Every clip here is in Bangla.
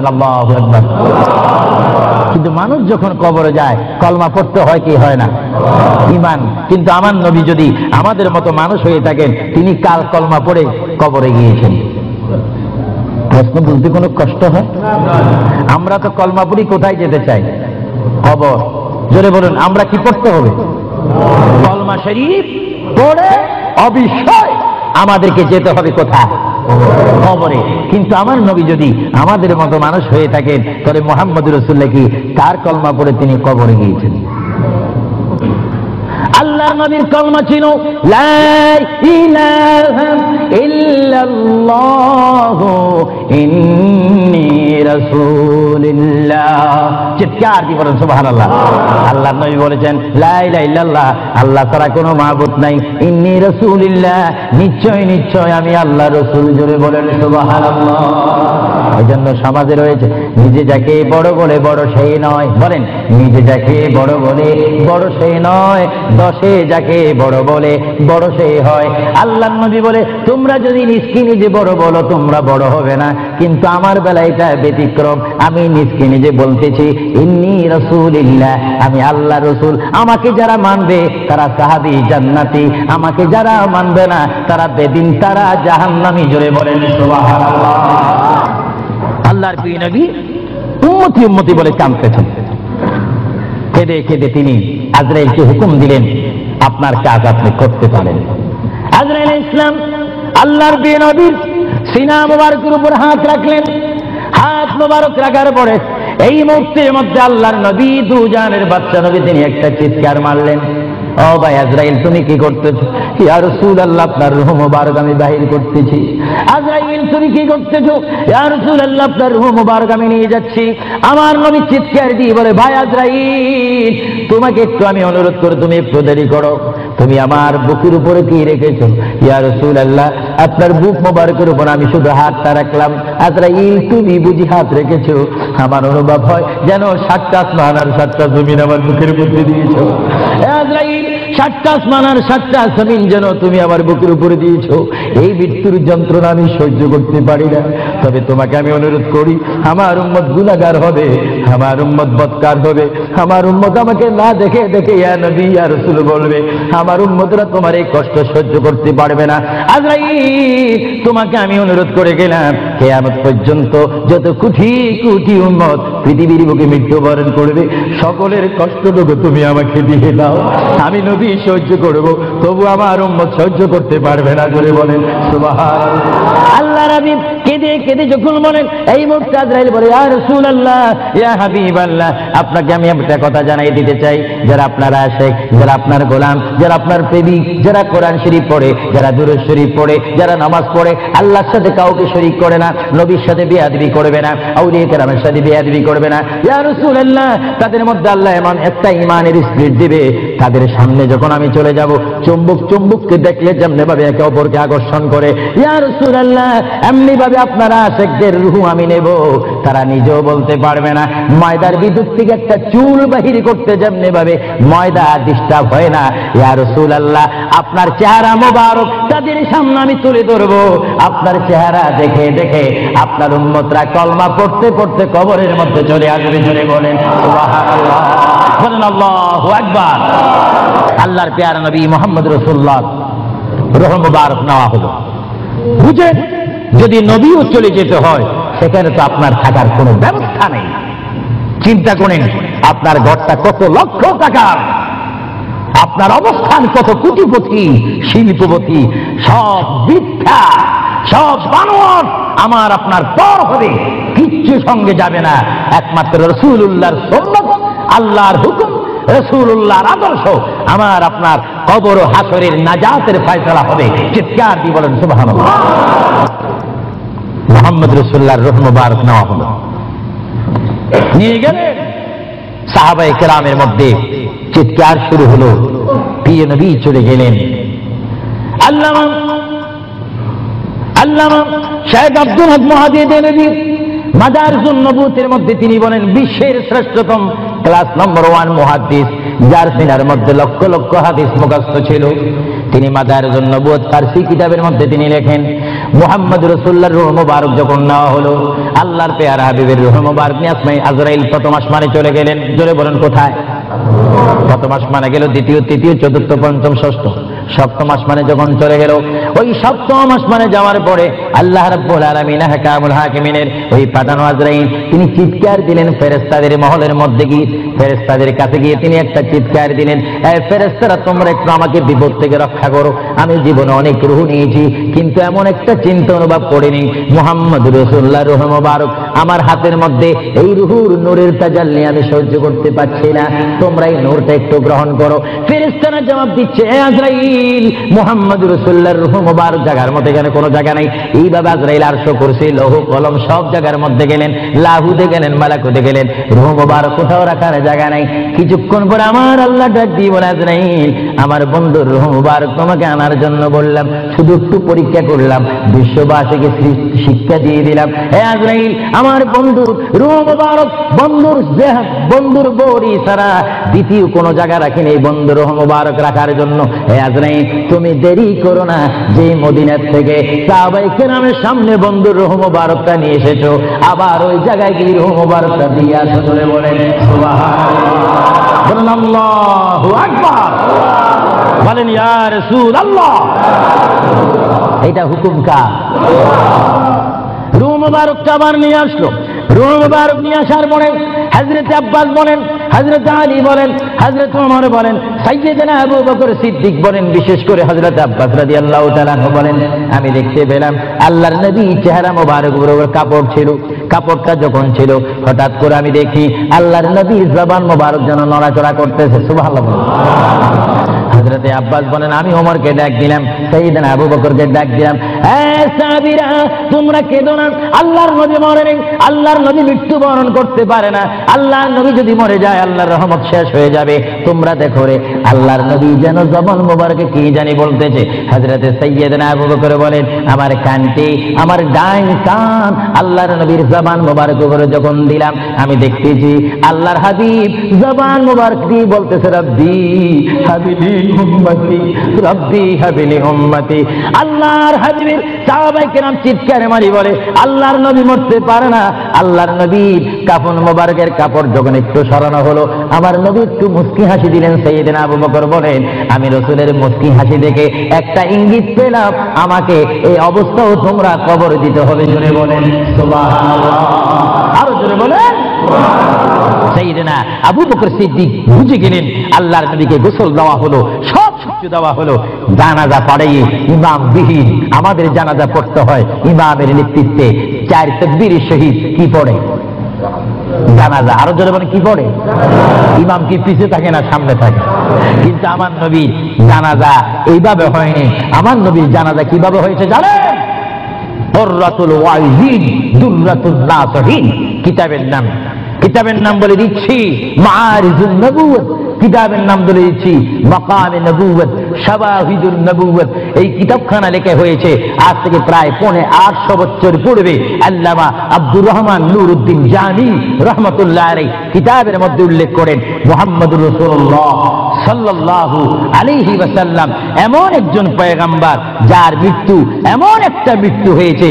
বলেন আল্লাহু আকবার। কিন্তু মানুষ যখন কবরে যায় কলমা পড়তে হয় কি হয় না? ঈমান। কিন্তু আমার নবী যদি আমাদের মতো মানুষ হয়ে থাকেন, তিনি কাল কলমা পড়ে কবরে গিয়েছেন। প্রশ্ন বুঝতে কোনো কষ্ট হয়? আমরা তো কলমা পড়ি কোথায় যেতে চাই? কবর। জোরে বলুন, আমরা কি পড়তে হবে? কলমা শরীফ পড়ে অবশ্যই আমাদেরকে যেতে হবে কোথায়? কবরে। কিন্তু আমার নবী যদি আমাদের মতো মানুষ হয়ে থাকেন, তাহলে মুহাম্মদুর রাসূলুল্লাহ কি কার কলমা পড়ে তিনি কবরে গিয়েছেন? আল্লাহর নবীর কলমা ছিল লা ইলাহা ইল্লাল্লাহু ইন্নী রাসূলুল্লাহ। চিৎকার দিয়ে বলেন সুবহানাল্লাহ। আল্লাহর নবী বলেছেন লা ইলাহা ইল্লাল্লাহ, আল্লাহ ছাড়া কোনো মাবুদ নাই। ইন্নী রাসূলুল্লাহ, নিশ্চয় নিশ্চয় আমি আল্লাহর রাসূল। জোরে বলেন সুবহানাল্লাহ। এই জন্য সমাজে রয়েছে নিজে যাকে বড় বলে বড় সেই নয়। বলেন, নিজে যাকে বড় বলে বড় সেই নয়, দশে যাকে বড় বলে বড় সেই হয়। আল্লাহর নবী বলে তোমরা যদি নিজকে নিজে বড় বলো তোমরা বড় হবে না, কিন্তু আমার বেলা এটা ব্যতিক্রম। আমি নিজকে নিজে বলতেছি ইন্নী রাসূলুল্লাহ, আমি আল্লাহর রাসূল। আমাকে যারা মানবে তারা সাহাবী জান্নাতি, আমাকে যারা মানবে না তারা বেদিন, তারা জাহান্নামী। জোরে বলেন সুবহানাল্লাহ। আল্লাহর প্রিয় নবী উম্মতি উম্মতি বলে কাঁদতেছেন। কেঁদে কেঁদে তিনি আজরাইলকে হুকুম দিলেন, আপনার কাজ আপনি করতে পারেন। আজরাইল ইসলাম আল্লাহর প্রিয় নবীর সিনা মুবারকের উপর হাত রাখলেন। হাত মুবারক রাখার পরে এই মুহূর্তের মধ্যে আল্লাহর নবী দুজানের বাচ্চা নবী তিনি একটা চিৎকার মারলেন, ও ভাই আজরাইল তুমি কি করতেছো? ইয়া রাসূলুল্লাহ আপনার রূহ মুবারক আমি বাহির করতেছি। আজরাইল তুমি কি করতেছো? ইয়া রাসূলুল্লাহ আপনার রূহ মুবারক আমি নিয়ে যাচ্ছি। আমার নবী চিৎকার দিয়ে বলে ভাই আজরাইল তোমাকে একটু আমি অনুরোধ করে তুমি একটু দেরি করো, তুমি আমার বুকের উপরে কি রেখেছো? ইয়া রাসূলুল্লাহ আপনার বুক মুবারকের উপর আমি শুধু হাতটা রাখলাম। আজরাইল তুমি বুঝি হাত রেখেছো? আমার অনুভব হয় যেন 7টা আসমান আর 7টা জমিন আমার বুকের মধ্যে দিয়েছো। আজরাইল 7টা আসমান আর 7টা জমিন যেন তুমি আমার বুকের উপরে দিয়েছো। এই মৃত্যুর যন্ত্রণা আমি সহ্য করতে পারি না। তবে তোমাকে আমি অনুরোধ করি, আমার উম্মত গুনাহগার হবে, আমার উম্মত বদকার হবে, আমার উম্মত আমাকে না দেখে দেখে ইয়া নবী ইয়া রাসূল বলবে, আমার উম্মতরা তোমার এই কষ্ট সহ্য করতে পারবে না। আজরাইল তোমাকে আমি অনুরোধ করে গেলাম, কিয়ামত পর্যন্ত যত কোটি কোটি উম্মত পৃথিবীর বুকে মৃত্যুবরণ করবে, সকলের কষ্টটুকু তুমি আমাকে দিয়ে দাও। আমি নবী সহ্য করব, তবু আমার উম্মত সহ্য করতে পারবে না। জোরে বলেন সুবহানাল্লাহ। আল্লাহ নবী কেঁদে কেঁদে যখন বলেন, এই মুহূর্তে আজরাইল বলে ইয়া রাসূলুল্লাহ ইয়া হাবিবাল্লাহ আপনাকে আমি একটা কথা জানাই দিতে চাই, যারা আপনার আশিক, যারা আপনার গোলাম, যারা আপনার প্রেমিক, যারা কোরআন শরীফ পড়ে, যারা দুরূদ শরীফ পড়ে, যারা নামাজ পড়ে, আল্লাহর সাথে কাউকে শরীক করে না, নবীর সাথে বেয়াদবি করবে না, আউলিয়া কেরামের সাথে বেয়াদবি করবে না, ইয়া রাসূলুল্লাহ তাদের মধ্যে আল্লাহ এমন একটা ঈমানের স্পিরিট দিবে, তাদের সামনে যখন আমি চলে যাব চুম্বক চুম্বককে দেখলে যেমনি ভাবে একে অপরকে আকর্ষণ করে, ইয়া রাসূলুল্লাহ এমনি ভাবে আপনারা আশিকদের রূহ আমি নেব, তারা নিজেও বলতে পারবে না। ময়দার বিদ্যুৎ থেকে একটা চুল বাহির করতে যেমনি ভাবে ময়দা ডিস্টার্ব হয় না, ইয়া রাসূলুল্লাহ আপনার চেহারা মোবারক তাদের সামনে আমি তুলে ধরবো, আপনার চেহারা দেখে দেখে আপনার উম্মতরা কলমা পড়তে পড়তে কবরের মধ্যে চলে আসবে। জোরে বলেন সুবহানাল্লাহ, বলেন আল্লাহু আকবার। আল্লাহর প্যারা নবী মুহাম্মদ রাসূলুল্লাহ রূহ মুবারক নেওয়া হলো। বুঝেন, যদি নবীও চলে যেতে হয় সেখানে তো আপনার থাকার কোনো ব্যবস্থা নেই। চিন্তা করেন আপনার ঘরটা কত লক্ষ টাকার, আপনার অবস্থান কত কোটিপতি শিল্পপতি, সব মিথ্যা, সব বানোয়াট আমার আপনার পর হবে, কিচ্ছু সঙ্গে যাবে না। একমাত্র রাসূলুল্লাহর সুন্নাত, আল্লাহর হুকুম, রাসূলুল্লাহর আদর্শ আমার আপনার কবর ও হাসরের নাজাতের ফয়সালা হবে। চিৎকার দিয়ে বলেন সুবহানাল্লাহ। মুহাম্মদ রাসূলুল্লাহর রূহ মুবারক নেওয়া হলো, নিয়ে গেলেন। সাহাবায়ে কেরামের মধ্যে চিৎকার শুরু হলো, প্রিয় নবী চলে গেলেন। আল্লামা শাহেদ আব্দুল হক মুহাদ্দিস নবী মাদারিজুন নবুয়তের মধ্যে তিনি বলেন বিশ্বের শ্রেষ্ঠতম ক্লাস নম্বর 1 মুহাদ্দিস, যার সিনার মধ্যে লক্ষ লক্ষ হাদিস মুখস্থ ছিল। তিনি মাদারিজুন নবুয়ত ফারসি কিতাবের মধ্যে তিনি লেখেন, মুহাম্মদ রাসূলুল্লাহর রূহ মুবারক যখন নেওয়া হলো, আল্লাহর পেয়ারা হাবিবের রূহ মুবারক নিয়ে আজরাইল প্রথম আসমানে চলে গেলেন। জোরে বলেন কোথায়? প্রথম আসমানে গেল, দ্বিতীয়, তৃতীয়, চতুর্থ, পঞ্চম, ষষ্ঠ, সপ্তম আসমানে যখন চলে গেল, ওই সপ্তম আসমানে যাওয়ার পরে আল্লাহ রাব্বুল আলামিন হাকামুল হাকিমিনের ওই পাঠানো আজরাইল তিনি চিৎকার দিলেন ফেরেশতাদের মহলের মধ্যে গিয়ে, ফেরেশতাদের কাছে গিয়ে তিনি একটা চিৎকার দিলেন, এই ফেরেশতারা তোমরা একটু আমাকে বিপদ থেকে রক্ষা করো। আমি জীবনে অনেক রূহ নিয়েছি, কিন্তু এমন একটা চিন্তা অনুভব করিনি মুহাম্মদ রাসূলুল্লাহ রূহ মুবারক আমার হাতের মধ্যে এই রূহুর নূরের তাজাল্লি আমি সহ্য করতে পারছি না, তোমরা এই নূরটা একটু গ্রহণ করো। ফেরেশতারা জবাব দিচ্ছে, হে আজরাইল, মুহাম্মদ রাসূলুল্লাহর রূহ মুবারক জায়গার মধ্যে এখানে কোনো জায়গা নাই। এইভাবে আজরাইল আরশ কুরসি লৌহ কলম সব জায়গার মধ্যে গেলেন, লাহুতে গেলেন, মালাকুতে গেলেন, রূহ মুবারক কোথাও রাখার জায়গা নাই। কিছুক্ষণ পরে আমার আল্লাহ ডাক দিয়ে বলে, আজরাইল, আমার বন্ধুর রূহ মুবারক তোমাকে আনার জন্য বললাম, শুধু একটু পরীক্ষা করলাম, বিশ্ববাসীকে শিক্ষা দিয়ে দিলাম। হে আজরাইল, আমার বন্ধুর রূহ মুবারক বন্ধুর বড়ি ছাড়া দ্বিতীয় কোনো জায়গা রাখিনি এই বন্ধুর রূহ মুবারক রাখার জন্য। হে আজরাইল, তুমি দেরি করো না, যে মদিনার থেকে সাহাবায়ে কেরামের সামনে বন্ধুর রূহ মুবারকটা নিয়ে এসেছো, আবার ওই জায়গায় গিয়ে রূহ মুবারকটা দিয়ে আসো। চলে বলেন সুবহানাল্লাহ, বলেন আল্লাহু আকবার, বলেন ইয়া রাসূলুল্লাহ। এটা হুকুম কার? রূহ মুবারকটা আবার নিয়ে আসলো। রূহ মুবারক নিয়ে আসার পরে হযরত আব্বাস বলেন, হযরত আলী বলেন, হযরত ওমর বলেন, সাইয়্যিদনা আবু বকর সিদ্দিক বলেন, বিশেষ করে হযরত আব্বাস রাদিয়াল্লাহু তাআলা আনহু বলেন, আমি দেখতে পেলাম আল্লাহর নবী চেহারা মোবারক উপর কাপড় ছিল। কাপড়টা যখন ছিল, হঠাৎ করে আমি দেখি আল্লাহর নবীর জবান মোবারক যেন নড়াচড়া করতেছে। সুবহানাল্লাহ। হযরত আব্বাস বলেন, আমি ওমরকে ডাক দিলাম, সাইয়্যিদনা আবু বকরকে ডাক দিলাম, এ সাহাবীরা, তোমরা কেঁদো না, আল্লাহর নবী মরেন, আল্লাহর নবী মৃত্যুবরণ করতে পারে না, আল্লাহর নবী যদি মরে যায় আল্লাহর রহমত শেষ হয়ে যাবে। তোমরা দেখো রে, আল্লাহর নবী যেন জবান মোবারকে কি জানি বলতেছে। হযরত সাইয়্যিদনা আবু বকর বলেন, আমার কানটি, আমার ডাইন কান আল্লাহর নবীর জবান মোবারক উপরে যখন দিলাম, আমি দেখতেছি আল্লাহর হাবিব জবান মোবারক দিয়ে বলতেছে, রব্বি হাবিলি উম্মতি, রব্বি হাবিলি উম্মতি। আল্লাহর হাবিবের সাহাবায়ে কেরাম চিৎকার মারি বলে, আল্লাহর নবী মরতে পারে না। আল্লাহর নবীর কাফন মোবারকের কাপড় যখন একটু সরানো হলো, আমার নবী একটু মুস্কি হাসি দিলেন। সাইয়্যিদনা আবু বকর বলেন, আমি রাসূলের মুস্কি হাসি দেখে একটা ইঙ্গিত পেলাম, আমাকে এই অবস্থাও তোমরা কবর দিতে হবে। জোরে বলেন সুবহানাল্লাহ, আরো জোরে বলেন। সাইয়্যিদনা আবু বকর সিদ্দিক বুঝে গেলেন, আল্লাহর নবীকে গোসল দেওয়া হলো, সব কিছু দেওয়া হলো, জানাজা পড়াইয়ে ইমাম বিহীন আমাদের জানাজা পড়তে হয় ইমামের নেতৃত্বে। 4 তাকবীরের শহীদ কি পড়ে? জানাজা। আরো জোরে বলেন কি পড়ে? ইমাম কি পিছে থাকে না সামনে থাকে? কিন্তু আমার নবীর জানাজা এইভাবে হয়নি। আমার নবীর জানাজা কিভাবে হয়েছে জানেন? দুররাতুল ওয়াইজিন, দুররাতুন নাসিহিন কিতাবের নাম বলে দিচ্ছি মাআরিজুন নবুওয়াত, কিতাবের নাম বলে দিচ্ছি মাকামে নবুওয়াত, শাওয়াহিদুন নবুওয়াত। এই কিতাবখানা লেখা হয়েছে আজ থেকে প্রায় 850 বছর পূর্বে। আল্লামা আব্দুর রহমান নুরউদ্দিন জানি রাহমাতুল্লাহ আলাইহি কিতাবের মধ্যে উল্লেখ করেন, মুহাম্মদুর রাসূলুল্লাহ সাল্লাল্লাহু আলাইহি ওয়াসাল্লাম এমন একজন পয়গম্বর যার মৃত্যু এমন একটা মৃত্যু হয়েছে,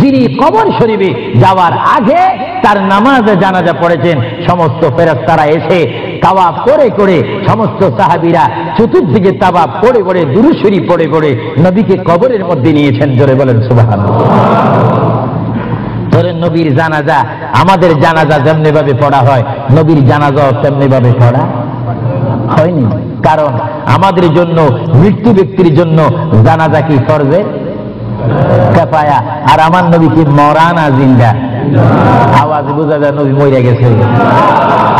যিনি কবর শরীফে যাওয়ার আগে তার নামাজে জানাজা পড়েছেন। সমস্ত ফেরেশতারা এসে তাওয়াফ করে করে, সমস্ত সাহাবীরা চতুর্দিকে তাওয়াফ করে করে, দুরূদ শরীফ পড়ে পড়ে নবীকে কবরের মধ্যে নিয়েছেন। জোরে বলেন সুবহানাল্লাহ। ধরেন নবীর জানাজা, আমাদের জানাজা যেমনি ভাবে পড়া হয়, নবীর জানাজাও তেমনি ভাবে পড়া হয়নি। কারণ আমাদের জন্য, মৃত্যু ব্যক্তির জন্য জানাজা কি ফরজে কিফায়া, আর আমার নবী কি মরা না জিন্দা? আওয়াজ বোঝা যায় নবী মরে গেছে।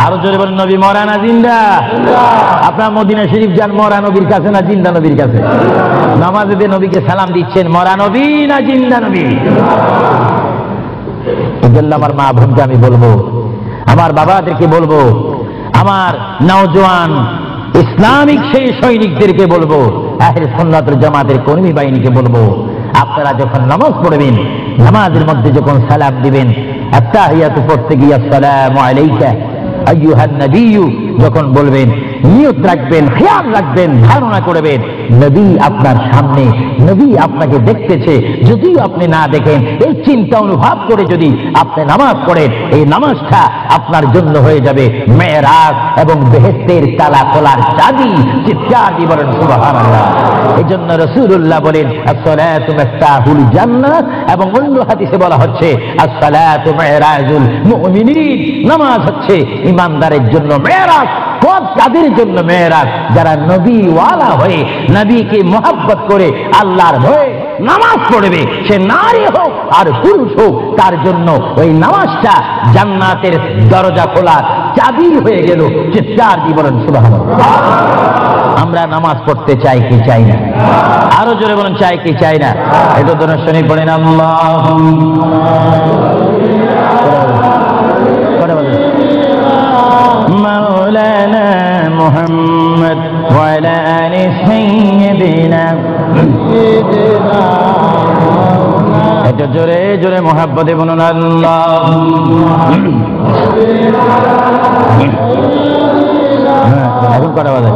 আরো জোরে বলেন নবী মরা না জিন্দা? আপনার মদিনা শরীফ যান, মরা নবীর কাছে না জিন্দা নবীর কাছে? নামাজে দিয়ে নবীকে সালাম দিচ্ছেন, মরা নবী না জিন্দা নবী? এজন্য আমার মা বোনকে আমি বলবো, আমার বাবাদেরকে বলবো, আমার নওজোয়ান ইসলামিক সেই সৈনিকদেরকে বলবো, আহলে সুন্নাত ওয়াল জামাতের কর্মী বাহিনীকে বলবো, আপনারা যখন নামাজ পড়বেন, নামাজের মধ্যে যখন সালাম দিবেন, আত্তাহিয়াতু পড়তে গিয়ে আসসালামু আলাইকা আইয়ুহান নবিয়্যু যখন বলবেন, নিয়ত রাখবেন, খেয়াল রাখবেন, ধারণা করবেন নবী আপনার সামনে, নবী আপনাকে দেখতেছে। যদিও আপনি না দেখেন, এই চিন্তা অনুভব করে যদি আপনি নামাজ পড়েন, এই নামাজটা আপনার জন্য হয়ে যাবে মেরাজ এবং বেহেশতের তালা খোলার চাবি। চিৎকার দিয়ে বলেন সুবহানাল্লাহ। এই জন্য রাসূলুল্লাহ বলেন আসসালাতু মিফতাহুল জান্নাহ, এবং অন্য হাদিসে বলা হচ্ছে আসসালাতু মিরাজুল মুমিনিন। নামাজ হচ্ছে ইমানদারের জন্য মেরাজ। কাদের জন্য মেরাজ? যারা নবী ওয়ালা হয়ে নবীকে মহব্বত করে আল্লাহর ভয়ে নামাজ পড়বে, সে নারী হোক আর পুরুষ হোক, তার জন্য ওই নামাজটা জান্নাতের দরজা খোলার চাবি হয়ে গেল। চিৎকার দিয়ে বলেন সুবহানাল্লাহ। আমরা নামাজ পড়তে চাই কি চাই না? আরো জোরে বলেন চাই কি চাই না? এটা তো শুনি পড়েন আল্লাহ মাওলানা মুহাম্মদ ওয়া আলা আলি সাইয়্যিদিনা। এটা জোরে জোরে মুহাব্বতে বলুন আল্লাহ। এখন কটা বাজে?